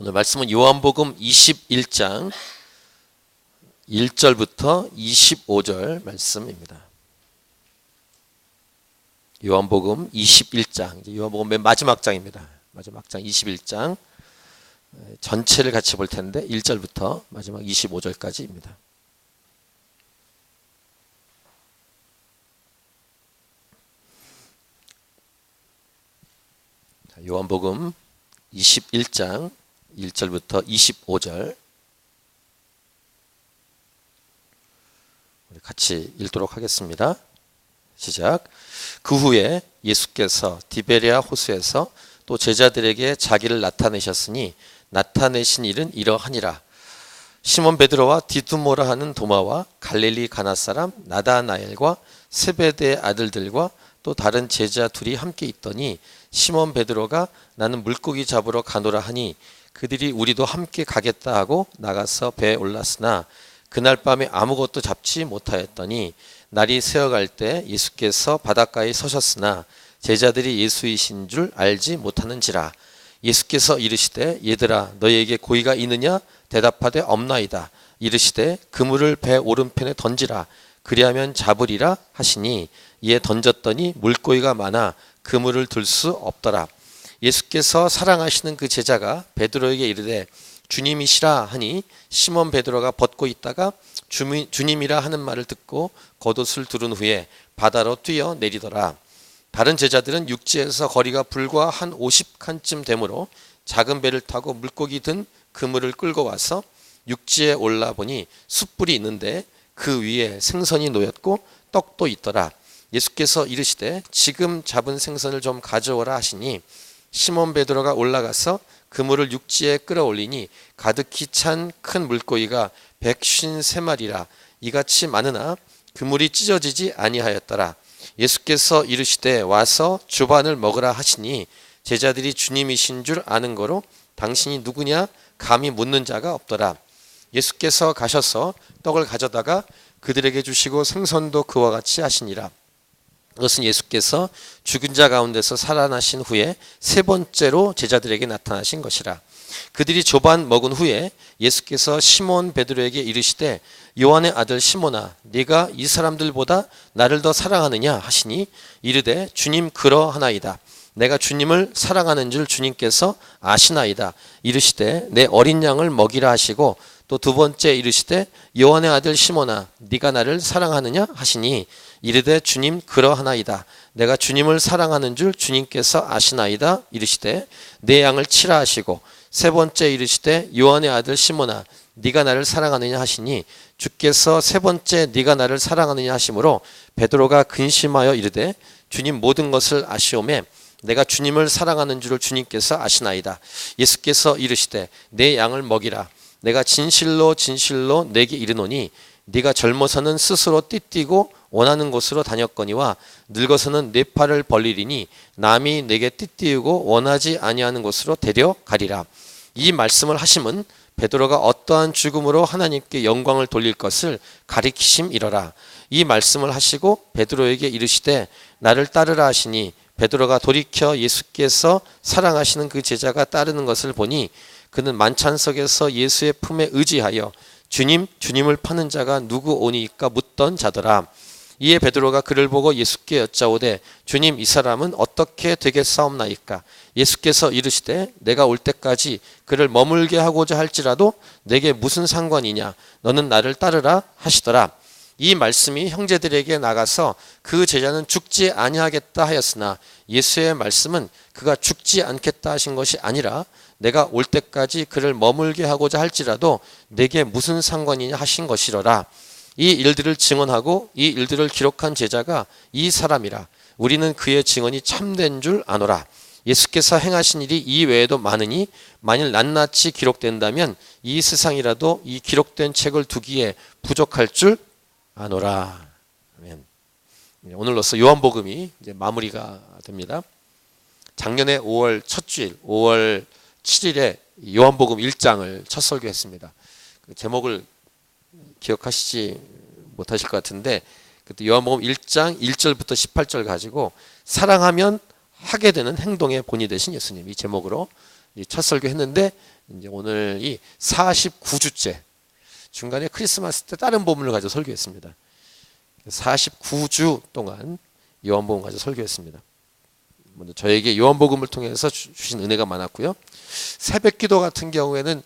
오늘 말씀은 요한복음 21장 1절부터 25절 말씀입니다. 요한복음 21장, 요한복음 맨 마지막 장입니다. 마지막 장 21장 전체를 같이 볼 텐데 1절부터 마지막 25절까지입니다. 요한복음 21장 1절부터 25절 우리 같이 읽도록 하겠습니다. 시작. 그 후에 예수께서 디베랴 호수에서 또 제자들에게 자기를 나타내셨으니 나타내신 일은 이러하니라. 시몬 베드로와 디두모라 하는 도마와 갈릴리 가나 사람 나다나엘과 세베대의 아들들과 또 다른 제자 둘이 함께 있더니 시몬 베드로가 나는 물고기 잡으러 가노라 하니 그들이 우리도 함께 가겠다 하고 나가서 배에 올랐으나 그날 밤에 아무것도 잡지 못하였더니 날이 새어갈 때 예수께서 바닷가에 서셨으나 제자들이 예수이신 줄 알지 못하는지라. 예수께서 이르시되 얘들아 너희에게 고기가 있느냐? 대답하되 없나이다. 이르시되 그물을 배 오른편에 던지라. 그리하면 잡으리라 하시니 이에 던졌더니 물고기가 많아 그물을 들 수 없더라. 예수께서 사랑하시는 그 제자가 베드로에게 이르되 주님이시라 하니 시몬 베드로가 벗고 있다가 주님이라 하는 말을 듣고 겉옷을 두른 후에 바다로 뛰어 내리더라. 다른 제자들은 육지에서 거리가 불과 한 50칸쯤 되므로 작은 배를 타고 물고기 든 그물을 끌고 와서 육지에 올라보니 숯불이 있는데 그 위에 생선이 놓였고 떡도 있더라. 예수께서 이르시되 지금 잡은 생선을 좀 가져오라 하시니 시몬 베드로가 올라가서 그물을 육지에 끌어올리니 가득히 찬 큰 물고기가 153마리라. 이같이 많으나 그물이 찢어지지 아니하였더라. 예수께서 이르시되 와서 주반을 먹으라 하시니 제자들이 주님이신 줄 아는 거로 당신이 누구냐 감히 묻는 자가 없더라. 예수께서 가셔서 떡을 가져다가 그들에게 주시고 생선도 그와 같이 하시니라. 그것은 예수께서 죽은 자 가운데서 살아나신 후에 세 번째로 제자들에게 나타나신 것이라. 그들이 조반 먹은 후에 예수께서 시몬 베드로에게 이르시되 요한의 아들 시몬아 네가 이 사람들보다 나를 더 사랑하느냐 하시니 이르되 주님 그러하나이다. 내가 주님을 사랑하는 줄 주님께서 아시나이다. 이르시되 내 어린 양을 먹이라 하시고 또 두 번째 이르시되 요한의 아들 시몬아 네가 나를 사랑하느냐 하시니 이르되 주님 그러하나이다. 내가 주님을 사랑하는 줄 주님께서 아시나이다. 이르시되 내 양을 치라 하시고 세 번째 이르시되 요한의 아들 시몬아 네가 나를 사랑하느냐 하시니 주께서 세 번째 네가 나를 사랑하느냐 하시므로 베드로가 근심하여 이르되 주님 모든 것을 아시오매 내가 주님을 사랑하는 줄을 주님께서 아시나이다. 예수께서 이르시되 내 양을 먹이라. 내가 진실로 진실로 내게 이르노니 네가 젊어서는 스스로 띠뛰고 원하는 곳으로 다녔거니와 늙어서는 네 팔을 벌리리니 남이 내게 띠띠우고 원하지 아니하는 곳으로 데려가리라. 이 말씀을 하심은 베드로가 어떠한 죽음으로 하나님께 영광을 돌릴 것을 가리키심이러라. 이 말씀을 하시고 베드로에게 이르시되 나를 따르라 하시니 베드로가 돌이켜 예수께서 사랑하시는 그 제자가 따르는 것을 보니 그는 만찬석에서 예수의 품에 의지하여 주님을 파는 자가 누구 오니까 묻던 자더라. 이에 베드로가 그를 보고 예수께 여짜오되 주님 이 사람은 어떻게 되겠사옵나이까? 예수께서 이르시되 내가 올 때까지 그를 머물게 하고자 할지라도 내게 무슨 상관이냐? 너는 나를 따르라 하시더라. 이 말씀이 형제들에게 나가서 그 제자는 죽지 아니하겠다 하였으나 예수의 말씀은 그가 죽지 않겠다 하신 것이 아니라 내가 올 때까지 그를 머물게 하고자 할지라도 내게 무슨 상관이냐 하신 것이로라. 이 일들을 증언하고 이 일들을 기록한 제자가 이 사람이라. 우리는 그의 증언이 참된 줄 아노라. 예수께서 행하신 일이 이 외에도 많으니 만일 낱낱이 기록된다면 이 세상이라도 이 기록된 책을 두기에 부족할 줄 아노라. 아멘. 오늘로써 요한복음이 이제 마무리가 됩니다. 작년에 5월 첫 주일 5월 7일에 요한복음 1장을 첫 설교했습니다. 그 제목을 기억하시지 못하실 것 같은데 그때 요한복음 1장 1절부터 18절 가지고 사랑하면 하게 되는 행동의 본이 되신 예수님 이 제목으로 첫 설교 했는데 이제 오늘이 49주째 중간에 크리스마스 때 다른 본문을 가지고 설교했습니다. 49주 동안 요한복음 가지고 설교했습니다. 먼저 저에게 요한복음을 통해서 주신 은혜가 많았고요. 새벽기도 같은 경우에는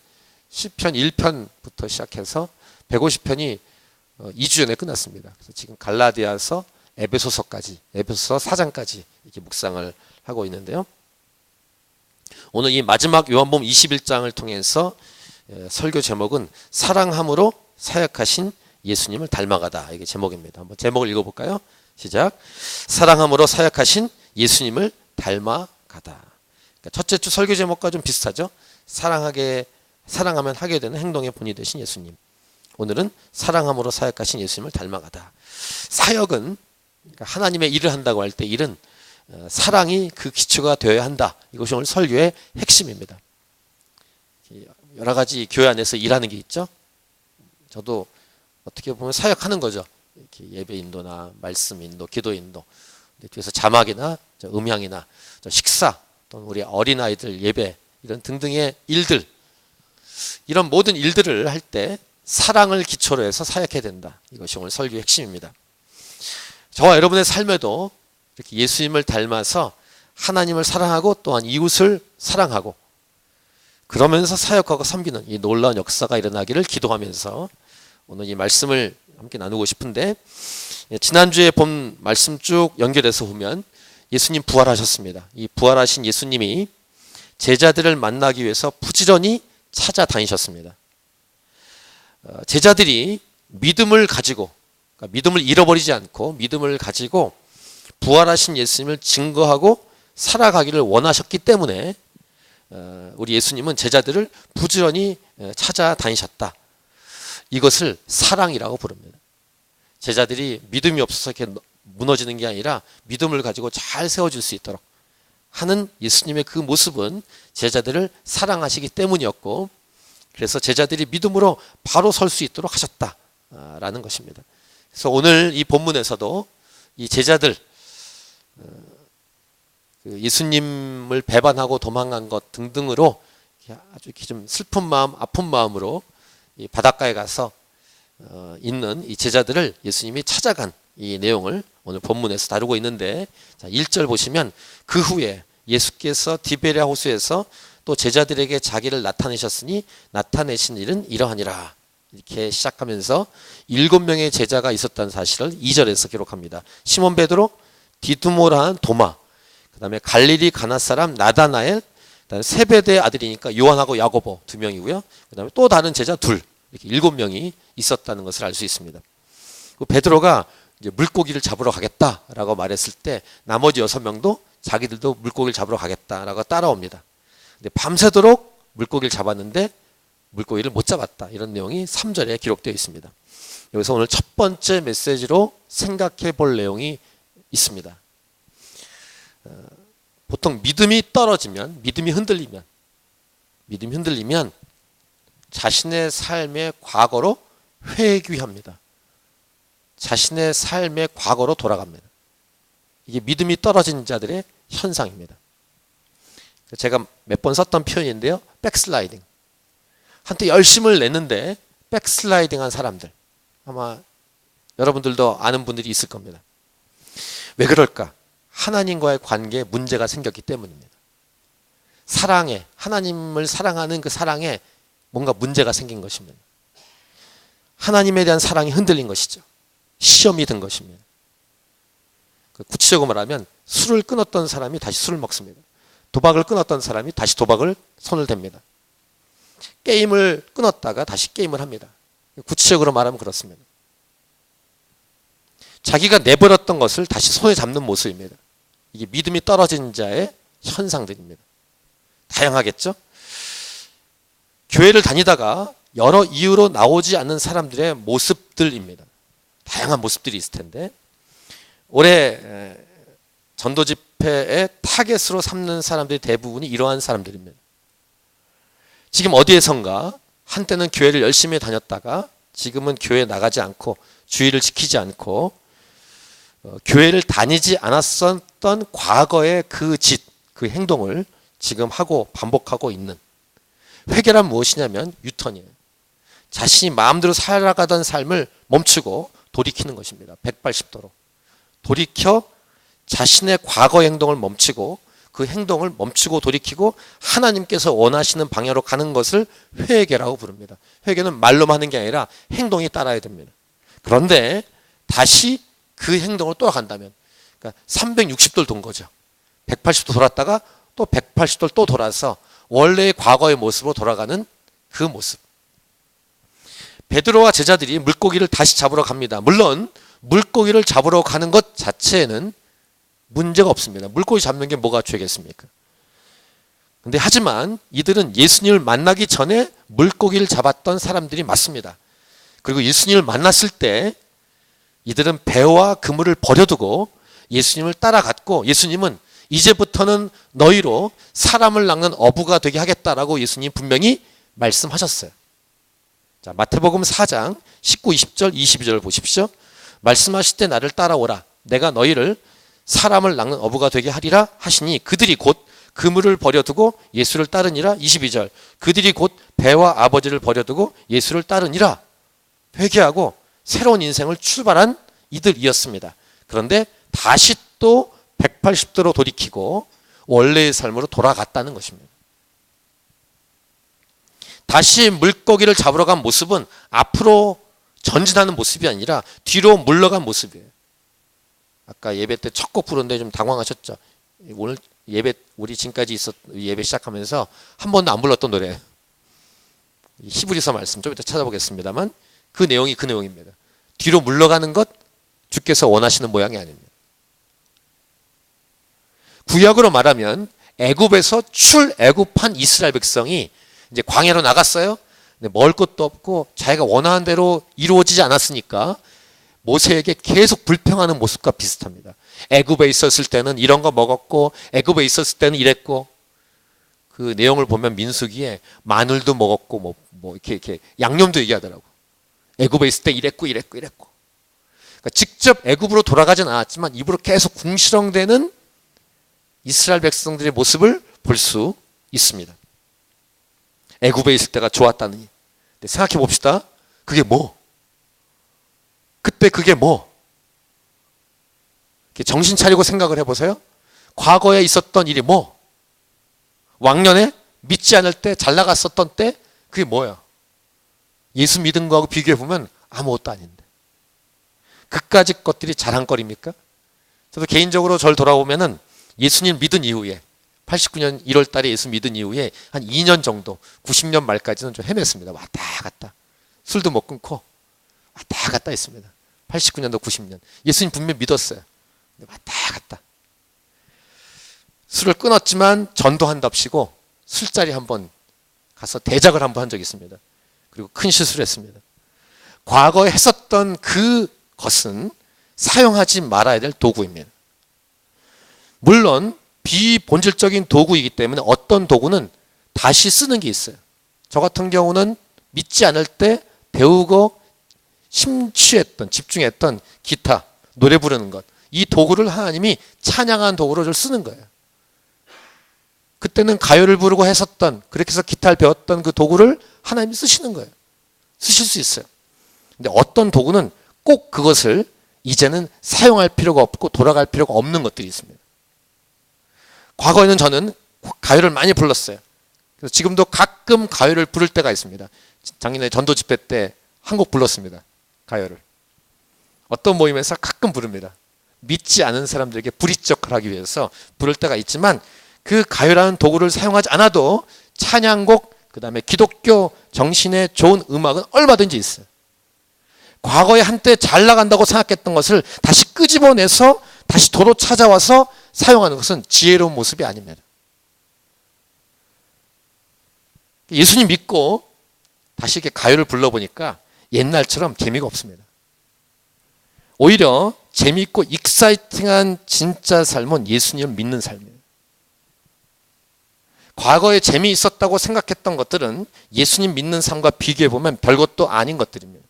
시편 1편부터 시작해서 150편이 2주 전에 끝났습니다. 그래서 지금 갈라디아서 에베소서까지, 에베소서 4장까지 이렇게 묵상을 하고 있는데요. 오늘 이 마지막 요한복음 21장을 통해서 설교 제목은 사랑함으로 사역하신 예수님을 닮아가다. 이게 제목입니다. 한번 제목을 읽어볼까요? 시작. 사랑함으로 사역하신 예수님을 닮아가다. 그러니까 첫째 주 설교 제목과 좀 비슷하죠? 사랑하면 하게 되는 행동의 본이 되신 예수님. 오늘은 사랑함으로 사역하신 예수님을 닮아가다. 사역은 그러니까 하나님의 일을 한다고 할 때 일은 사랑이 그 기초가 되어야 한다. 이것이 오늘 설교의 핵심입니다. 여러 가지 교회 안에서 일하는 게 있죠. 저도 어떻게 보면 사역하는 거죠. 이렇게 예배 인도나 말씀 인도, 기도 인도, 뒤에서 자막이나 음향이나 식사 또는 우리 어린아이들 예배 이런 등등의 일들, 이런 모든 일들을 할 때 사랑을 기초로 해서 사역해야 된다. 이것이 오늘 설교의 핵심입니다. 저와 여러분의 삶에도 이렇게 예수님을 닮아서 하나님을 사랑하고 또한 이웃을 사랑하고 그러면서 사역하고 섬기는 이 놀라운 역사가 일어나기를 기도하면서 오늘 이 말씀을 함께 나누고 싶은데, 지난주에 본 말씀 쭉 연결해서 보면 예수님 부활하셨습니다. 이 부활하신 예수님이 제자들을 만나기 위해서 부지런히 찾아다니셨습니다. 제자들이 믿음을 가지고, 그러니까 믿음을 잃어버리지 않고 믿음을 가지고 부활하신 예수님을 증거하고 살아가기를 원하셨기 때문에 우리 예수님은 제자들을 부지런히 찾아다니셨다. 이것을 사랑이라고 부릅니다. 제자들이 믿음이 없어서 이렇게 무너지는 게 아니라 믿음을 가지고 잘 세워질 수 있도록 하는 예수님의 그 모습은 제자들을 사랑하시기 때문이었고, 그래서 제자들이 믿음으로 바로 설 수 있도록 하셨다라는 것입니다. 그래서 오늘 이 본문에서도 이 제자들, 예수님을 배반하고 도망간 것 등등으로 아주 이렇게 좀 슬픈 마음, 아픈 마음으로 이 바닷가에 가서 있는 이 제자들을 예수님이 찾아간 이 내용을 오늘 본문에서 다루고 있는데, 자, 1절 보시면 그 후에 예수께서 디베랴 호수에서 또 제자들에게 자기를 나타내셨으니 나타내신 일은 이러하니라. 이렇게 시작하면서 7명의 제자가 있었다는 사실을 2절에서 기록합니다. 시몬 베드로, 디두모라는 도마, 그 다음에 갈릴리 가나 사람 나다나엘, 그다음에 세베대의 아들이니까 요한하고 야고보 2명이고요. 그 다음에 또 다른 제자 2, 이렇게 7명이 있었다는 것을 알 수 있습니다. 베드로가 이제 물고기를 잡으러 가겠다라고 말했을 때 나머지 6명도 자기들도 물고기를 잡으러 가겠다라고 따라옵니다. 근데 밤새도록 물고기를 잡았는데 물고기를 못 잡았다. 이런 내용이 3절에 기록되어 있습니다. 여기서 오늘 첫 번째 메시지로 생각해 볼 내용이 있습니다. 보통 믿음이 떨어지면, 믿음이 흔들리면 자신의 삶의 과거로 회귀합니다. 자신의 삶의 과거로 돌아갑니다. 이게 믿음이 떨어진 자들의 현상입니다. 제가 몇 번 썼던 표현인데요. 백슬라이딩. 한때 열심을 냈는데 백슬라이딩한 사람들, 아마 여러분들도 아는 분들이 있을 겁니다. 왜 그럴까? 하나님과의 관계에 문제가 생겼기 때문입니다. 사랑에, 하나님을 사랑하는 그 사랑에 뭔가 문제가 생긴 것입니다. 하나님에 대한 사랑이 흔들린 것이죠. 시험이 든 것입니다. 구체적으로 말하면 술을 끊었던 사람이 다시 술을 먹습니다. 도박을 끊었던 사람이 다시 도박을 손을 댑니다. 게임을 끊었다가 다시 게임을 합니다. 구체적으로 말하면 그렇습니다. 자기가 내버렸던 것을 다시 손에 잡는 모습입니다. 이게 믿음이 떨어진 자의 현상들입니다. 다양하겠죠? 교회를 다니다가 여러 이유로 나오지 않는 사람들의 모습들입니다. 다양한 모습들이 있을 텐데, 올해 전도 집회의 타겟으로 삼는 사람들이 대부분이 이러한 사람들입니다. 지금 어디에선가 한때는 교회를 열심히 다녔다가 지금은 교회에 나가지 않고 주의를 지키지 않고 교회를 다니지 않았었던 과거의 그 짓, 그 행동을 지금 하고 반복하고 있는 회개란 무엇이냐면 유턴이에요. 자신이 마음대로 살아가던 삶을 멈추고 돌이키는 것입니다. 180도로. 돌이켜 자신의 과거 행동을 멈추고 그 행동을 멈추고 돌이키고 하나님께서 원하시는 방향으로 가는 것을 회개라고 부릅니다. 회개는 말로만 하는 게 아니라 행동이 따라야 됩니다. 그런데 다시 그 행동을 또 간다면, 그러니까 360도를 돈 거죠. 180도 돌았다가 또 180도를 또 돌아서 원래의 과거의 모습으로 돌아가는 그 모습. 베드로와 제자들이 물고기를 다시 잡으러 갑니다. 물론 물고기를 잡으러 가는 것 자체에는 문제가 없습니다. 물고기 잡는 게 뭐가 죄겠습니까? 근데 하지만 이들은 예수님을 만나기 전에 물고기를 잡았던 사람들이 맞습니다. 그리고 예수님을 만났을 때 이들은 배와 그물을 버려두고 예수님을 따라갔고, 예수님은 이제부터는 너희로 사람을 낚는 어부가 되게 하겠다라고 예수님 분명히 말씀하셨어요. 자, 마태복음 4장 19, 20절, 22절 보십시오. 말씀하실 때 나를 따라오라. 내가 너희를 사람을 낚는 어부가 되게 하리라 하시니 그들이 곧 그물을 버려두고 예수를 따르니라. 22절. 그들이 곧 배와 아버지를 버려두고 예수를 따르니라. 회개하고 새로운 인생을 출발한 이들이었습니다. 그런데 다시 또 180도로 돌이키고 원래의 삶으로 돌아갔다는 것입니다. 다시 물고기를 잡으러 간 모습은 앞으로 전진하는 모습이 아니라 뒤로 물러간 모습이에요. 아까 예배 때 첫 곡 부르는데 좀 당황하셨죠? 오늘 예배, 우리 지금까지 예배 시작하면서 한 번도 안 불렀던 노래예요. 히브리서 말씀 좀 이따 찾아보겠습니다만 그 내용이 그 내용입니다. 뒤로 물러가는 것 주께서 원하시는 모양이 아닙니다. 구약으로 말하면 애굽에서 출애굽한 이스라엘 백성이 이제 광야로 나갔어요. 근데 먹을 것도 없고 자기가 원하는 대로 이루어지지 않았으니까 모세에게 계속 불평하는 모습과 비슷합니다. 애굽에 있었을 때는 이런 거 먹었고 애굽에 있었을 때는 이랬고, 그 내용을 보면 민수기에 마늘도 먹었고 뭐 이렇게 양념도 얘기하더라고. 애굽에 있을 때 이랬고. 그러니까 직접 애굽으로 돌아가진 않았지만 입으로 계속 궁시렁대는 이스라엘 백성들의 모습을 볼 수 있습니다. 애굽에 있을 때가 좋았다느니. 생각해 봅시다. 그게 뭐? 그때 그게 뭐? 정신 차리고 생각을 해보세요. 과거에 있었던 일이 뭐? 왕년에 믿지 않을 때, 잘 나갔었던 때, 그게 뭐야? 예수 믿은 거하고 비교해보면 아무것도 아닌데. 그까짓 것들이 자랑거리입니까? 저도 개인적으로 저를 돌아보면은 예수님 믿은 이후에 89년 1월 달에 예수 믿은 이후에 한 2년 정도, 90년 말까지는 좀 헤맸습니다. 왔다 갔다. 술도 못 끊고 왔다 갔다 했습니다. 89년도 90년. 예수님 분명히 믿었어요. 근데 왔다 갔다. 술을 끊었지만 전도한답시고 술자리 한번 가서 대작을 한번 한 적이 있습니다. 그리고 큰 실수를 했습니다. 과거에 했었던 그것은 사용하지 말아야 될 도구입니다. 물론 비본질적인 도구이기 때문에 어떤 도구는 다시 쓰는 게 있어요. 저 같은 경우는 믿지 않을 때 배우고 심취했던, 집중했던 기타, 노래 부르는 것, 이 도구를 하나님이 찬양한 도구로 좀 쓰는 거예요. 그때는 가요를 부르고 했었던, 그렇게 해서 기타를 배웠던 그 도구를 하나님이 쓰시는 거예요. 쓰실 수 있어요. 근데 어떤 도구는 꼭 그것을 이제는 사용할 필요가 없고 돌아갈 필요가 없는 것들이 있습니다. 과거에는 저는 가요를 많이 불렀어요. 그래서 지금도 가끔 가요를 부를 때가 있습니다. 작년에 전도 집회 때 한 곡 불렀습니다. 가요를. 어떤 모임에서 가끔 부릅니다. 믿지 않은 사람들에게 불이적을 하기 위해서 부를 때가 있지만 그 가요라는 도구를 사용하지 않아도 찬양곡, 그 다음에 기독교 정신에 좋은 음악은 얼마든지 있어요. 과거에 한때 잘 나간다고 생각했던 것을 다시 끄집어내서 다시 도로 찾아와서 사용하는 것은 지혜로운 모습이 아닙니다. 예수님 믿고 다시 이렇게 가요를 불러보니까 옛날처럼 재미가 없습니다. 오히려 재미있고 익사이팅한 진짜 삶은 예수님을 믿는 삶이에요. 과거에 재미있었다고 생각했던 것들은 예수님 믿는 삶과 비교해보면 별것도 아닌 것들입니다.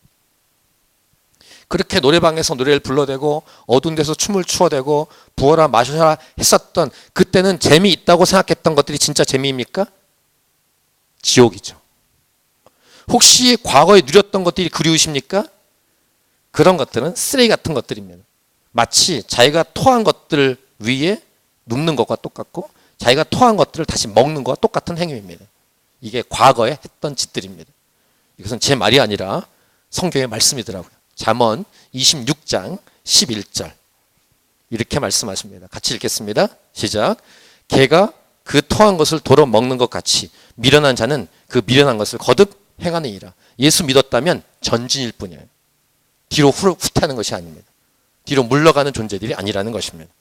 그렇게 노래방에서 노래를 불러대고 어두운 데서 춤을 추어대고 부어라 마셔라 했었던 그때는 재미있다고 생각했던 것들이 진짜 재미입니까? 지옥이죠. 혹시 과거에 누렸던 것들이 그리우십니까? 그런 것들은 쓰레기 같은 것들입니다. 마치 자기가 토한 것들 위에 눕는 것과 똑같고 자기가 토한 것들을 다시 먹는 것과 똑같은 행위입니다. 이게 과거에 했던 짓들입니다. 이것은 제 말이 아니라 성경의 말씀이더라고요. 잠언 26장 11절 이렇게 말씀하십니다. 같이 읽겠습니다. 시작. 개가 그 토한 것을 도로 먹는 것 같이 미련한 자는 그 미련한 것을 거듭 행하느니라. 예수 믿었다면 전진일 뿐이에요. 뒤로 후퇴하는 것이 아닙니다. 뒤로 물러가는 존재들이 아니라는 것입니다.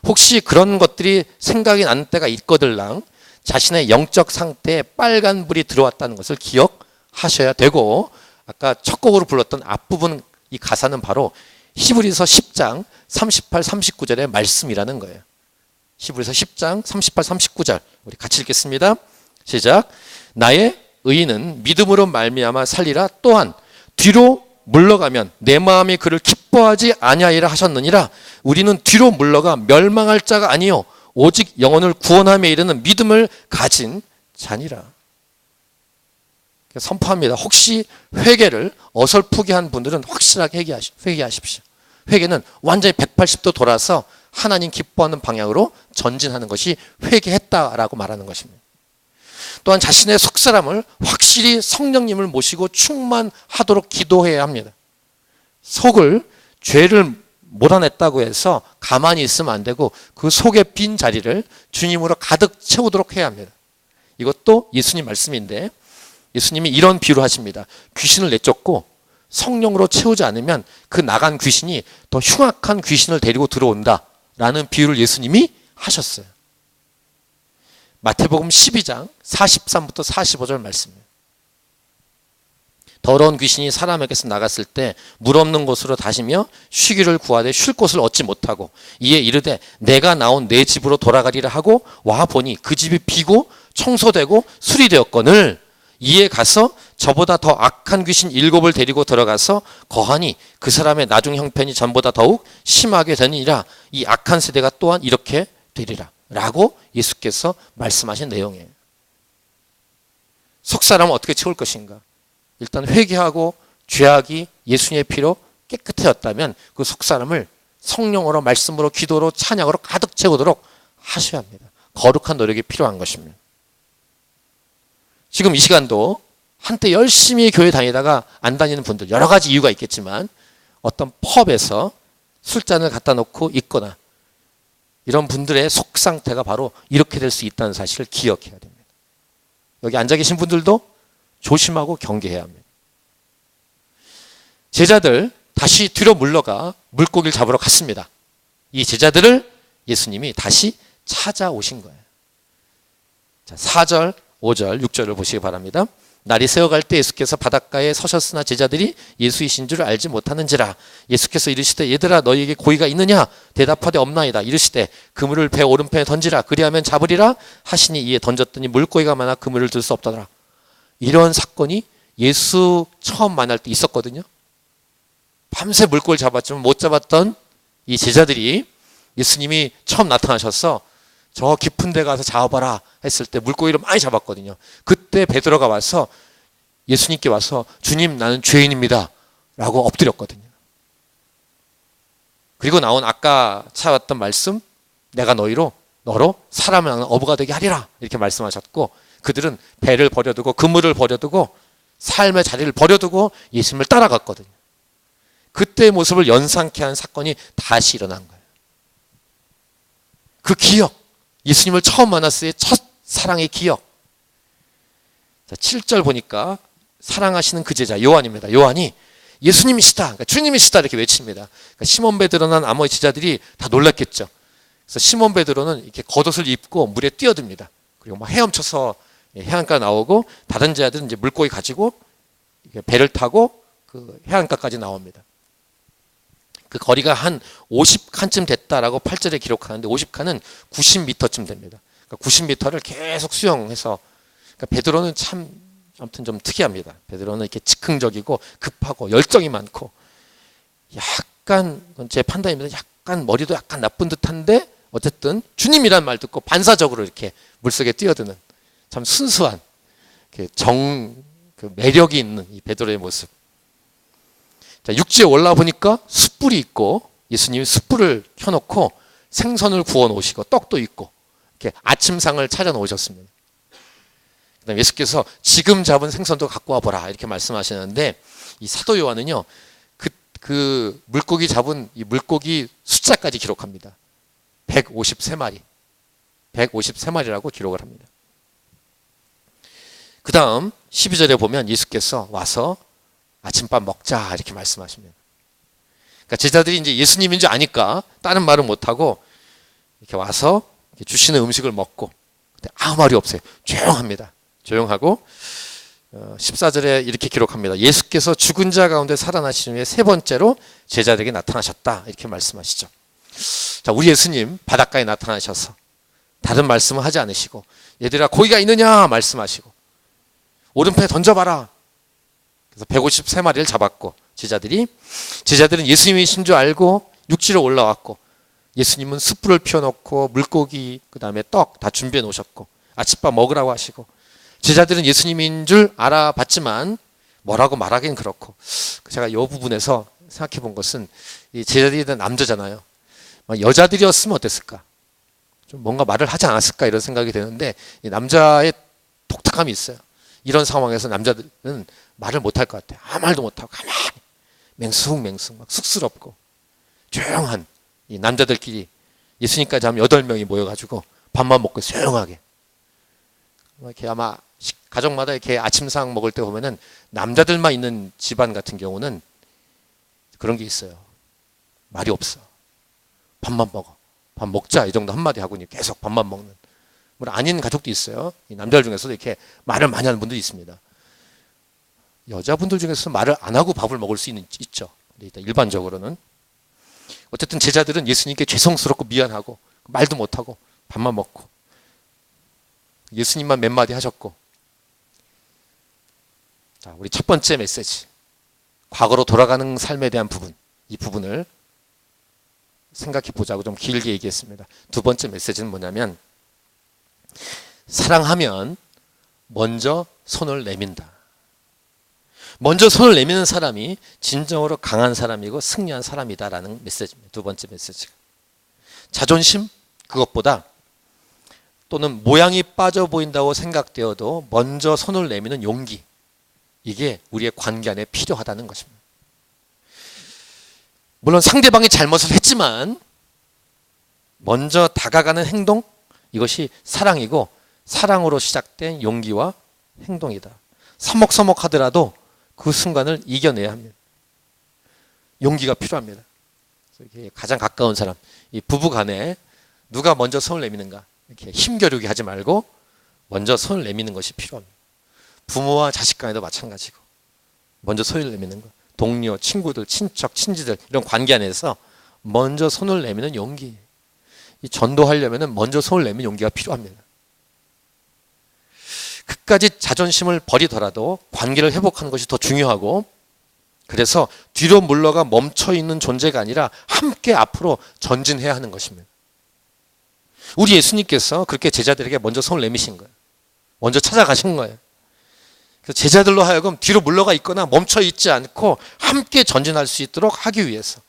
혹시 그런 것들이 생각이 나는 때가 있거들랑 자신의 영적 상태에 빨간불이 들어왔다는 것을 기억하셔야 되고, 아까 첫 곡으로 불렀던 앞부분 이 가사는 바로 히브리서 10장 38, 39절의 말씀이라는 거예요. 히브리서 10장 38, 39절 우리 같이 읽겠습니다. 시작. 나의 의인은 믿음으로 말미암아 살리라. 또한 뒤로 물러가면 내 마음이 그를 기뻐하지 아니하리라 하셨느니라. 우리는 뒤로 물러가 멸망할 자가 아니요 오직 영혼을 구원함에 이르는 믿음을 가진 자니라. 선포합니다. 혹시 회개를 어설프게 한 분들은 확실하게 회개하십시오. 회개는 완전히 180도 돌아서 하나님 기뻐하는 방향으로 전진하는 것이 회개했다라고 말하는 것입니다. 또한 자신의 속사람을 확실히 성령님을 모시고 충만하도록 기도해야 합니다. 속을 죄를 몰아냈다고 해서 가만히 있으면 안 되고 그 속의 빈 자리를 주님으로 가득 채우도록 해야 합니다. 이것도 예수님 말씀인데 예수님이 이런 비유를 하십니다. 귀신을 내쫓고 성령으로 채우지 않으면 그 나간 귀신이 더 흉악한 귀신을 데리고 들어온다라는 비유를 예수님이 하셨어요. 마태복음 12장 43부터 45절 말씀이에요. 더러운 귀신이 사람에게서 나갔을 때 물 없는 곳으로 다시며 쉬기를 구하되 쉴 곳을 얻지 못하고 이에 이르되 내가 나온 내 집으로 돌아가리라 하고 와 보니 그 집이 비고 청소되고 수리되었거늘 이에 가서 저보다 더 악한 귀신 7을 데리고 들어가서 거하니 그 사람의 나중 형편이 전보다 더욱 심하게 되니라. 이 악한 세대가 또한 이렇게 되리라 라고 예수께서 말씀하신 내용이에요. 속사람은 어떻게 채울 것인가? 일단 회개하고 죄악이 예수님의 피로 깨끗해졌다면 그 속사람을 성령으로 말씀으로 기도로 찬양으로 가득 채우도록 하셔야 합니다. 거룩한 노력이 필요한 것입니다. 지금 이 시간도 한때 열심히 교회 다니다가 안 다니는 분들 여러 가지 이유가 있겠지만 어떤 펍에서 술잔을 갖다 놓고 있거나 이런 분들의 속 상태가 바로 이렇게 될 수 있다는 사실을 기억해야 됩니다. 여기 앉아 계신 분들도 조심하고 경계해야 합니다. 제자들 다시 뒤로 물러가 물고기를 잡으러 갔습니다. 이 제자들을 예수님이 다시 찾아오신 거예요. 자, 4절, 5절, 6절을 보시기 바랍니다. 날이 새어갈 때 예수께서 바닷가에 서셨으나 제자들이 예수이신 줄 알지 못하는지라. 예수께서 이르시되 얘들아 너희에게 고기가 있느냐? 대답하되 없나이다. 이르시되 그물을 배 오른편에 던지라. 그리하면 잡으리라 하시니 이에 던졌더니 물고기가 많아 그물을 들 수 없더라. 이런 사건이 예수 처음 만날 때 있었거든요. 밤새 물고기를 잡았지만 못 잡았던 이 제자들이 예수님이 처음 나타나셔서 저 깊은 데 가서 잡아봐라 했을 때 물고기를 많이 잡았거든요. 그때 베드로가 와서 예수님께 와서 주님 나는 죄인입니다 라고 엎드렸거든요. 그리고 나온 아까 찾아왔던 말씀 내가 너로 사람을 낳는 어부가 되게 하리라 이렇게 말씀하셨고 그들은 배를 버려두고 그물을 버려두고 삶의 자리를 버려두고 예수님을 따라갔거든요. 그때의 모습을 연상케 한 사건이 다시 일어난 거예요. 그 기억, 예수님을 처음 만났을 때의 첫 사랑의 기억. 자, 7절 보니까 사랑하시는 그 제자 요한입니다. 요한이 예수님이시다, 그러니까 주님이시다 이렇게 외칩니다. 그러니까 시몬 베드로나 나머지 제자들이 다 놀랐겠죠. 그래서 시몬 베드로는 이렇게 겉옷을 입고 물에 뛰어듭니다. 그리고 막 헤엄쳐서 해안가 나오고 다른 제자들은 이제 물고기 가지고 배를 타고 그 해안가까지 나옵니다. 그 거리가 한 50칸쯤 됐다라고 8절에 기록하는데 50칸은 90m쯤 됩니다. 그러니까 90m를 계속 수영해서 그러니까 베드로는 참 아무튼 좀 특이합니다. 베드로는 이렇게 즉흥적이고 급하고 열정이 많고 약간 제 판단입니다. 약간 머리도 약간 나쁜 듯한데 어쨌든 주님이란 말 듣고 반사적으로 이렇게 물속에 뛰어드는 참 순수한 그 매력이 있는 이 베드로의 모습. 자, 육지에 올라 보니까 숯불이 있고 예수님이 숯불을 켜놓고 생선을 구워 놓으시고 떡도 있고 이렇게 아침상을 차려 놓으셨습니다. 그다음 예수께서 지금 잡은 생선도 갖고 와보라 이렇게 말씀하시는데 이 사도 요한은요 그 물고기 잡은 이 물고기 숫자까지 기록합니다. 153마리 153마리라고 기록을 합니다. 그 다음 12절에 보면 예수께서 와서 아침밥 먹자 이렇게 말씀하십니다. 그러니까 제자들이 이제 예수님인 줄 아니까 다른 말은 못하고 이렇게 와서 이렇게 주시는 음식을 먹고 아무 말이 없어요. 조용합니다. 조용하고 14절에 이렇게 기록합니다. 예수께서 죽은 자 가운데 살아나신 후에 세 번째로 제자들에게 나타나셨다 이렇게 말씀하시죠. 자, 우리 예수님 바닷가에 나타나셔서 다른 말씀을 하지 않으시고 얘들아 고기가 있느냐 말씀하시고 오른편에 던져봐라. 그래서 153마리를 잡았고 제자들은 예수님이신 줄 알고 육지로 올라왔고 예수님은 숯불을 피워놓고 물고기 그다음에 떡 다 준비해 놓으셨고 아침밥 먹으라고 하시고 제자들은 예수님인 줄 알아봤지만 뭐라고 말하기는 그렇고 제가 이 부분에서 생각해 본 것은 이 제자들이 다 남자잖아요. 여자들이었으면 어땠을까? 좀 뭔가 말을 하지 않았을까 이런 생각이 드는데 이 남자의 독특함이 있어요. 이런 상황에서 남자들은 말을 못할 것 같아요. 아무 말도 못하고 가만히 맹숭맹숭 막 쑥스럽고 조용한 이 남자들끼리 예수님까지 하면 8명이 모여가지고 밥만 먹고 조용하게 이렇게 아마 가정마다 이렇게 아침상 먹을 때 보면은 남자들만 있는 집안 같은 경우는 그런 게 있어요. 말이 없어. 밥만 먹어. 밥 먹자 이 정도 한마디 하고 계속 밥만 먹는. 물론 아닌 가족도 있어요. 이 남자들 중에서도 이렇게 말을 많이 하는 분들이 있습니다. 여자분들 중에서 말을 안 하고 밥을 먹을 수 있죠. 일단 일반적으로는. 어쨌든 제자들은 예수님께 죄송스럽고 미안하고 말도 못하고 밥만 먹고 예수님만 몇 마디 하셨고. 자, 우리 첫 번째 메시지. 과거로 돌아가는 삶에 대한 부분. 이 부분을 생각해 보자고 좀 길게 얘기했습니다. 두 번째 메시지는 뭐냐면 사랑하면 먼저 손을 내민다. 먼저 손을 내미는 사람이 진정으로 강한 사람이고 승리한 사람이다라는 메시지입니다. 두 번째 메시지가. 자존심 그것보다 또는 모양이 빠져 보인다고 생각되어도 먼저 손을 내미는 용기. 이게 우리의 관계 안에 필요하다는 것입니다. 물론 상대방이 잘못을 했지만 먼저 다가가는 행동 이것이 사랑이고 사랑으로 시작된 용기와 행동이다. 서먹서먹하더라도 그 순간을 이겨내야 합니다. 용기가 필요합니다. 그래서 가장 가까운 사람, 이 부부 간에 누가 먼저 손을 내미는가 이렇게 힘겨루기 하지 말고 먼저 손을 내미는 것이 필요합니다. 부모와 자식 간에도 마찬가지고 먼저 손을 내미는 것. 동료, 친구들, 친척, 친지들 이런 관계 안에서 먼저 손을 내미는 용기. 이 전도하려면 먼저 손을 내미는 용기가 필요합니다. 끝까지 자존심을 버리더라도 관계를 회복하는 것이 더 중요하고 그래서 뒤로 물러가 멈춰있는 존재가 아니라 함께 앞으로 전진해야 하는 것입니다. 우리 예수님께서 그렇게 제자들에게 먼저 손을 내미신 거예요. 먼저 찾아가신 거예요. 그래서 제자들로 하여금 뒤로 물러가 있거나 멈춰 있지 않고 함께 전진할 수 있도록 하기 위해서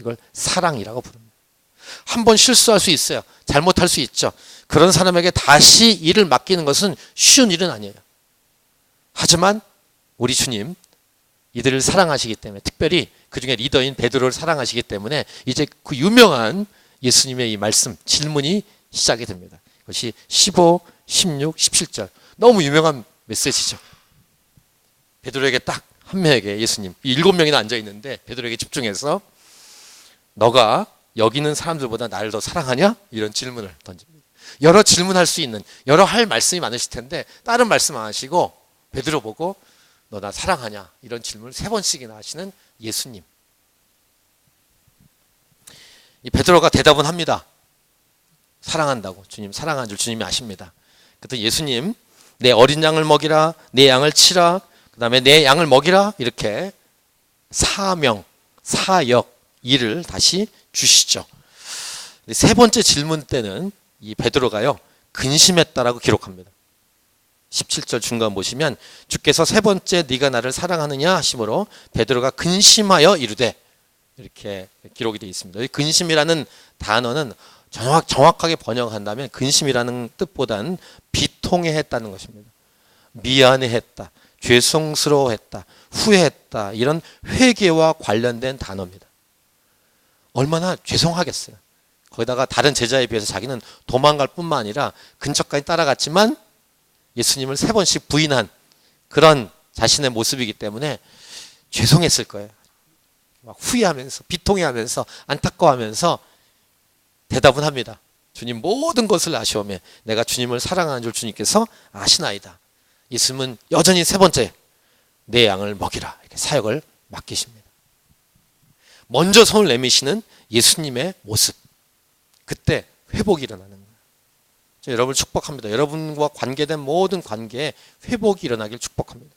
이걸 사랑이라고 부릅니다. 한 번 실수할 수 있어요. 잘못할 수 있죠. 그런 사람에게 다시 일을 맡기는 것은 쉬운 일은 아니에요. 하지만 우리 주님 이들을 사랑하시기 때문에 특별히 그중에 리더인 베드로를 사랑하시기 때문에 이제 그 유명한 예수님의 이 말씀 질문이 시작이 됩니다. 그것이 15, 16, 17절 너무 유명한 메시지죠. 베드로에게 딱 한 명에게 예수님 7명이나 앉아있는데 베드로에게 집중해서 너가 여기 있는 사람들보다 나를 더 사랑하냐? 이런 질문을 던집니다. 여러 질문할 수 있는 여러 할 말씀이 많으실 텐데 다른 말씀 안 하시고 베드로 보고 너 나 사랑하냐? 이런 질문을 3번씩이나 하시는 예수님. 이 베드로가 대답은 합니다. 사랑한다고. 주님 사랑한 줄 주님이 아십니다. 그때 예수님 내 어린 양을 먹이라 내 양을 치라 그 다음에 내 양을 먹이라 이렇게 사명 사역, 일을 다시 주시죠. 세 번째 질문 때는 이 베드로가요, 근심했다라고 기록합니다. 17절 중간 보시면 주께서 세 번째 네가 나를 사랑하느냐 하심으로 베드로가 근심하여 이르되, 이렇게 기록이 되어 있습니다. 이 근심이라는 단어는 정확하게 번역한다면 근심이라는 뜻보다는 비통해했다는 것입니다. 미안해했다, 죄송스러워했다, 후회했다, 이런 회개와 관련된 단어입니다. 얼마나 죄송하겠어요. 거기다가 다른 제자에 비해서 자기는 도망갈 뿐만 아니라 근처까지 따라갔지만 예수님을 3번씩 부인한 그런 자신의 모습이기 때문에 죄송했을 거예요. 막 후회하면서, 비통해하면서, 안타까워하면서 대답은 합니다. 주님, 모든 것을 아시오매 내가 주님을 사랑하는 줄 주님께서 아시나이다. 예수님은 여전히 3번째 내 양을 먹이라, 이렇게 사역을 맡기십니다. 먼저 손을 내미시는 예수님의 모습, 그때 회복이 일어나는 거예요. 여러분을 축복합니다. 여러분과 관계된 모든 관계에 회복이 일어나길 축복합니다.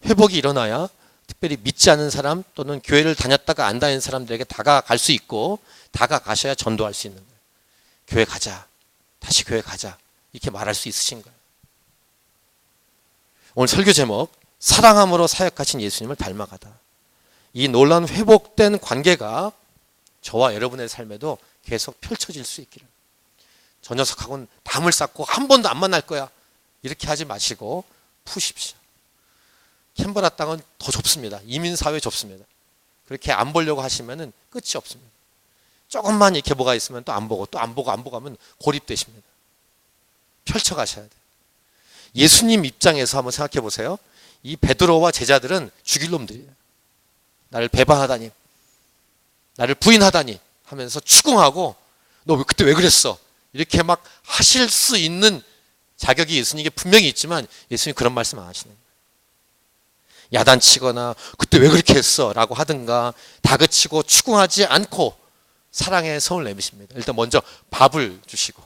회복이 일어나야 특별히 믿지 않는 사람 또는 교회를 다녔다가 안 다니는 사람들에게 다가갈 수 있고, 다가가셔야 전도할 수 있는 거예요. 교회 가자, 다시 교회 가자, 이렇게 말할 수 있으신 거예요. 오늘 설교 제목, 사랑함으로 사역하신 예수님을 닮아가다. 이 놀라운 회복된 관계가 저와 여러분의 삶에도 계속 펼쳐질 수 있기를. 저 녀석하고는 담을 쌓고 한 번도 안 만날 거야, 이렇게 하지 마시고 푸십시오. 캔버라 땅은 더 좁습니다. 이민사회 좁습니다. 그렇게 안 보려고 하시면 끝이 없습니다. 조금만 이렇게 뭐가 있으면 또 안 보고 또 안 보고 안 보고 하면 고립되십니다. 펼쳐가셔야 돼요. 예수님 입장에서 한번 생각해 보세요. 이 베드로와 제자들은 죽일 놈들이에요. 나를 배반하다니, 나를 부인하다니 하면서 추궁하고, 너 그때 왜 그랬어? 이렇게 막 하실 수 있는 자격이 예수님에게 분명히 있지만 예수님 그런 말씀 안 하시는 거예요. 야단치거나 그때 왜 그렇게 했어? 라고 하든가 다그치고 추궁하지 않고 사랑의 손을 내미십니다. 일단 먼저 밥을 주시고,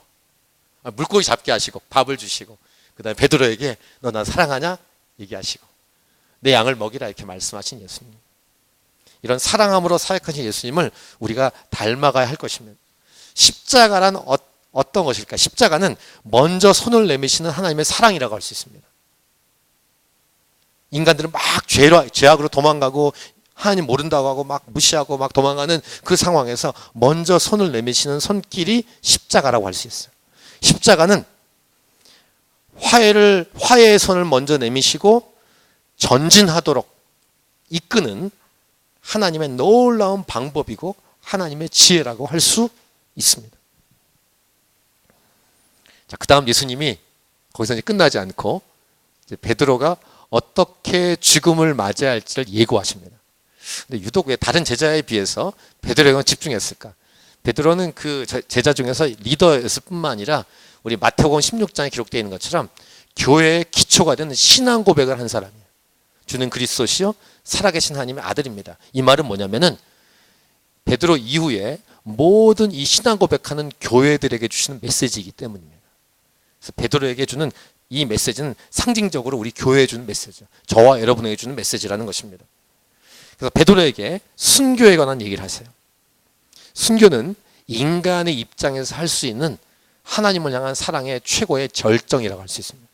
물고기 잡게 하시고 밥을 주시고, 그 다음에 베드로에게 너 나 사랑하냐? 얘기하시고 내 양을 먹이라, 이렇게 말씀하신 예수님. 이런 사랑함으로 사역하신 예수님을 우리가 닮아가야 할 것입니다. 십자가란 어떤 것일까? 십자가는 먼저 손을 내미시는 하나님의 사랑이라고 할 수 있습니다. 인간들은 막 죄악으로 도망가고 하나님 모른다고 하고 막 무시하고 막 도망가는 그 상황에서 먼저 손을 내미시는 손길이 십자가라고 할 수 있어요. 십자가는 화해의 손을 먼저 내미시고 전진하도록 이끄는 하나님의 놀라운 방법이고 하나님의 지혜라고 할 수 있습니다. 자, 그 다음 예수님이 거기서 이제 끝나지 않고 이제 베드로가 어떻게 죽음을 맞이할지를 예고하십니다. 근데 유독 왜 다른 제자에 비해서 베드로에게만 집중했을까? 베드로는 그 제자 중에서 리더였을 뿐만 아니라 우리 마태복음 16장에 기록되어 있는 것처럼 교회의 기초가 되는 신앙 고백을 한 사람이에요. 주는 그리스도시요 살아계신 하나님의 아들입니다. 이 말은 뭐냐면은 베드로 이후에 모든 이 신앙 고백하는 교회들에게 주시는 메시지이기 때문입니다. 그래서 베드로에게 주는 이 메시지는 상징적으로 우리 교회에 주는 메시지죠. 저와 여러분에게 주는 메시지라는 것입니다. 그래서 베드로에게 순교에 관한 얘기를 하세요. 순교는 인간의 입장에서 할 수 있는 하나님을 향한 사랑의 최고의 절정이라고 할 수 있습니다.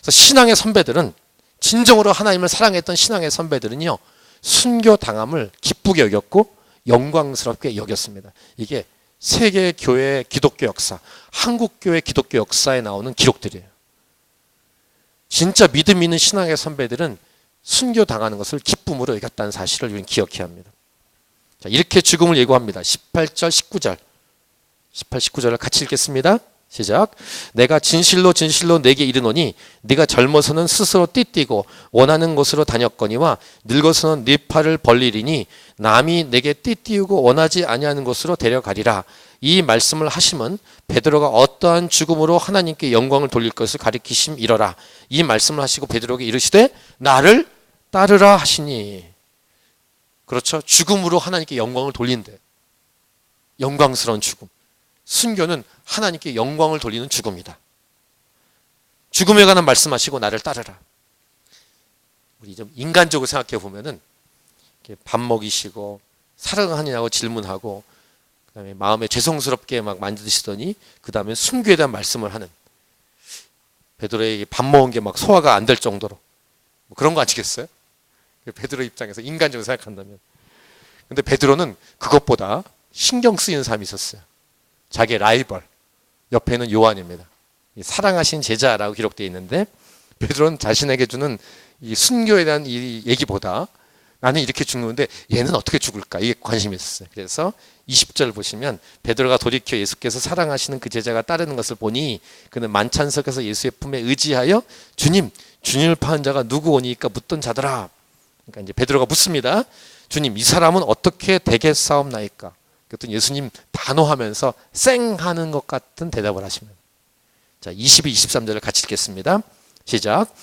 그래서 신앙의 선배들은, 진정으로 하나님을 사랑했던 신앙의 선배들은요, 순교 당함을 기쁘게 여겼고 영광스럽게 여겼습니다. 이게 세계 교회 기독교 역사, 한국 교회 기독교 역사에 나오는 기록들이에요. 진짜 믿음 있는 신앙의 선배들은 순교 당하는 것을 기쁨으로 여겼다는 사실을 우리는 기억해야 합니다. 자, 이렇게 죽음을 예고합니다. 18절, 19절. 18, 19절을 같이 읽겠습니다. 시작. 내가 진실로 진실로 내게 이르노니 네가 젊어서는 스스로 띠띠고 원하는 곳으로 다녔거니와 늙어서는 네 팔을 벌리리니 남이 내게 띠띠우고 원하지 아니하는 곳으로 데려가리라. 이 말씀을 하심은 베드로가 어떠한 죽음으로 하나님께 영광을 돌릴 것을 가리키심이러라. 이 말씀을 하시고 베드로에게 이르시되 나를 따르라 하시니. 그렇죠. 죽음으로 하나님께 영광을 돌린대. 영광스러운 죽음. 순교는 하나님께 영광을 돌리는 죽음이다. 죽음에 관한 말씀하시고 나를 따르라. 우리 좀 인간적으로 생각해 보면은 밥 먹이시고 사랑하느냐고 질문하고 그다음에 마음에 죄송스럽게 막 만지시더니 그다음에 순교에 대한 말씀을 하는, 베드로에게 밥 먹은 게 막 소화가 안 될 정도로 뭐 그런 거 아니겠어요? 베드로 입장에서 인간적으로 생각한다면. 근데 베드로는 그것보다 신경 쓰이는 사람이 있었어요. 자기의 라이벌, 옆에는 요한입니다. 사랑하신 제자라고 기록되어 있는데, 베드로는 자신에게 주는 이 순교에 대한 이 얘기보다 나는 이렇게 죽는데 얘는 어떻게 죽을까, 이게 관심이 있었어요. 그래서 20절 보시면 베드로가 돌이켜 예수께서 사랑하시는 그 제자가 따르는 것을 보니 그는 만찬석에서 예수의 품에 의지하여 주님을 파는 자가 누구 오니까 묻던 자더라. 그러니까 이제 베드로가 묻습니다. 주님, 이 사람은 어떻게 되겠사옵나이까? 그랬더니 예수님 단호하면서 쌩하는 것 같은 대답을 하시면, 자 22, 23절을 같이 읽겠습니다. 시작.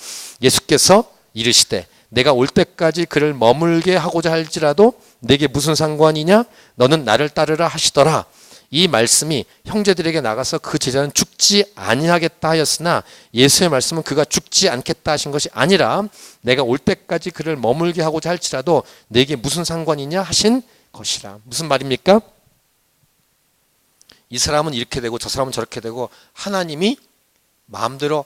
예수께서 이르시되 내가 올 때까지 그를 머물게 하고자 할지라도 내게 무슨 상관이냐? 너는 나를 따르라 하시더라. 이 말씀이 형제들에게 나가서 그 제자는 죽지 아니하겠다 하였으나 예수의 말씀은 그가 죽지 않겠다 하신 것이 아니라 내가 올 때까지 그를 머물게 하고자 할지라도 내게 무슨 상관이냐 하신 것이라. 무슨 말입니까? 이 사람은 이렇게 되고 저 사람은 저렇게 되고 하나님이 마음대로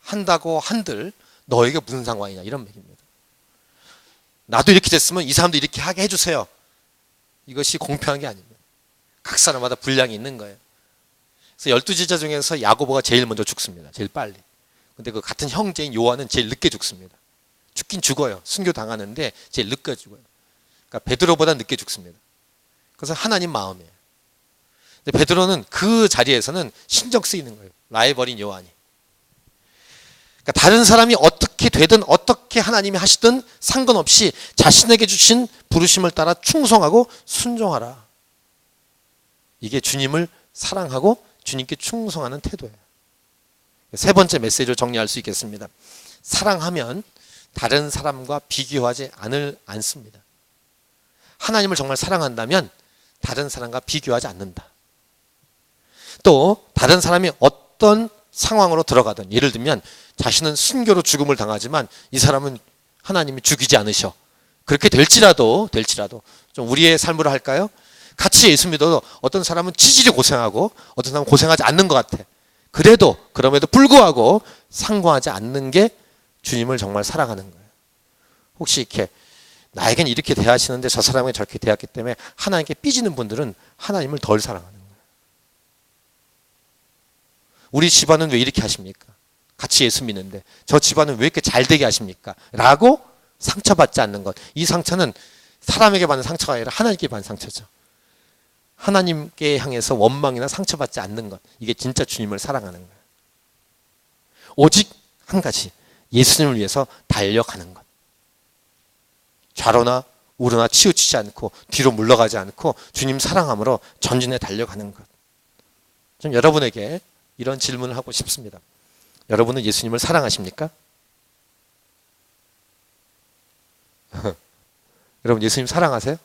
한다고 한들 너에게 무슨 상관이냐, 이런 얘기입니다. 나도 이렇게 됐으면 이 사람도 이렇게 하게 해주세요. 이것이 공평한 게 아닙니다. 각 사람마다 분량이 있는 거예요. 그래서 12제자 중에서 야고보가 제일 먼저 죽습니다. 제일 빨리. 근데 그 같은 형제인 요한은 제일 늦게 죽습니다. 죽긴 죽어요. 순교 당하는데 제일 늦게 죽어요. 그러니까 베드로보다 늦게 죽습니다. 그래서 하나님 마음이에요. 근데 베드로는 그 자리에서는 신경 쓰이는 거예요. 라이벌인 요한이. 그러니까 다른 사람이 어떻게 되든 어떻게 하나님이 하시든 상관없이 자신에게 주신 부르심을 따라 충성하고 순종하라. 이게 주님을 사랑하고 주님께 충성하는 태도예요. 세 번째 메시지를 정리할 수 있겠습니다. 사랑하면 다른 사람과 비교하지 않습니다. 하나님을 정말 사랑한다면 다른 사람과 비교하지 않는다. 또 다른 사람이 어떤 상황으로 들어가든, 예를 들면 자신은 순교로 죽음을 당하지만 이 사람은 하나님이 죽이지 않으셔. 그렇게 될지라도 좀 우리의 삶으로 할까요? 같이 예수 믿어도 어떤 사람은 치질이 고생하고 어떤 사람은 고생하지 않는 것 같아. 그럼에도 불구하고 상관하지 않는 게 주님을 정말 사랑하는 거예요. 혹시 이렇게 나에겐 이렇게 대하시는데 저 사람에게 저렇게 대했기 때문에 하나님께 삐지는 분들은 하나님을 덜 사랑하는 거예요. 우리 집안은 왜 이렇게 하십니까? 같이 예수 믿는데 저 집안은 왜 이렇게 잘 되게 하십니까? 라고 상처받지 않는 것. 이 상처는 사람에게 받는 상처가 아니라 하나님께 받는 상처죠. 하나님께 향해서 원망이나 상처받지 않는 것. 이게 진짜 주님을 사랑하는 거예요. 오직 한 가지, 예수님을 위해서 달려가는 것. 좌로나 우로나 치우치지 않고 뒤로 물러가지 않고 주님 사랑함으로 전진해 달려가는 것. 좀 여러분에게 이런 질문을 하고 싶습니다. 여러분은 예수님을 사랑하십니까? 여러분 예수님 사랑하세요?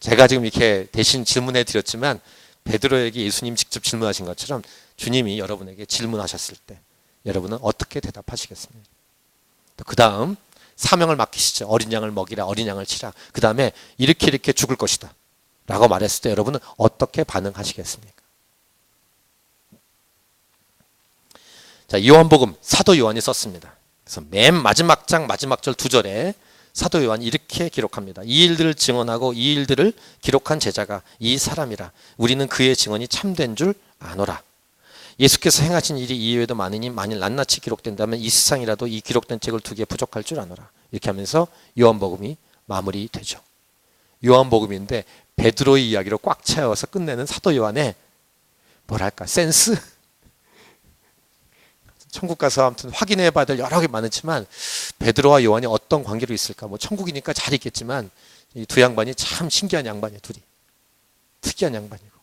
제가 지금 이렇게 대신 질문해 드렸지만 베드로에게 예수님 직접 질문하신 것처럼 주님이 여러분에게 질문하셨을 때 여러분은 어떻게 대답하시겠습니까? 그 다음 사명을 맡기시죠. 어린 양을 먹이라, 어린 양을 치라. 그 다음에 이렇게 죽을 것이다 라고 말했을 때 여러분은 어떻게 반응하시겠습니까? 자, 요한복음 사도 요한이 썼습니다. 그래서 맨 마지막 장 마지막 절 2절에 사도 요한이 이렇게 기록합니다. 이 일들을 증언하고 이 일들을 기록한 제자가 이 사람이라. 우리는 그의 증언이 참된 줄 아노라. 예수께서 행하신 일이 이외에도 많으니 만일 낱낱이 기록된다면 이 세상이라도 이 기록된 책을 두기에 부족할 줄 아노라. 이렇게 하면서 요한복음이 마무리되죠. 요한복음인데 베드로의 이야기로 꽉 채워서 끝내는 사도 요한의 뭐랄까 센스? 천국 가서 아무튼 확인해 봐야 될 여러 개 많지만 베드로와 요한이 어떤 관계로 있을까? 뭐 천국이니까 잘 있겠지만 이 두 양반이 참 신기한 양반이에요. 둘이 특이한 양반이고.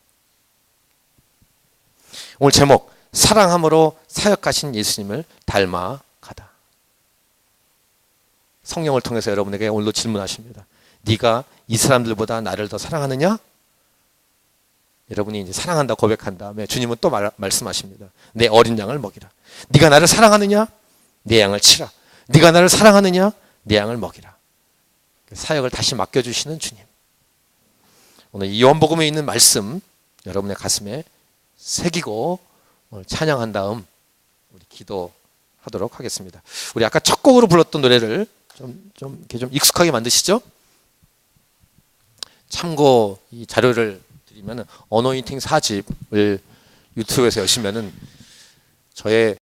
오늘 제목 사랑함으로 사역하신 예수님을 닮아가다. 성령을 통해서 여러분에게 오늘도 질문하십니다. 네가 이 사람들보다 나를 더 사랑하느냐? 여러분이 이제 사랑한다 고백한 다음에 주님은 또 말씀하십니다. 내 어린 양을 먹이라. 네가 나를 사랑하느냐? 내 양을 치라. 네가 나를 사랑하느냐? 내 양을 먹이라. 사역을 다시 맡겨주시는 주님. 오늘 이 요한복음에 있는 말씀 여러분의 가슴에 새기고 오늘 찬양한 다음 우리 기도하도록 하겠습니다. 우리 아까 첫 곡으로 불렀던 노래를 좀 익숙하게 만드시죠? 참고 이 자료를 드리면 어노인팅 4집을 유튜브에서 여시면은 저의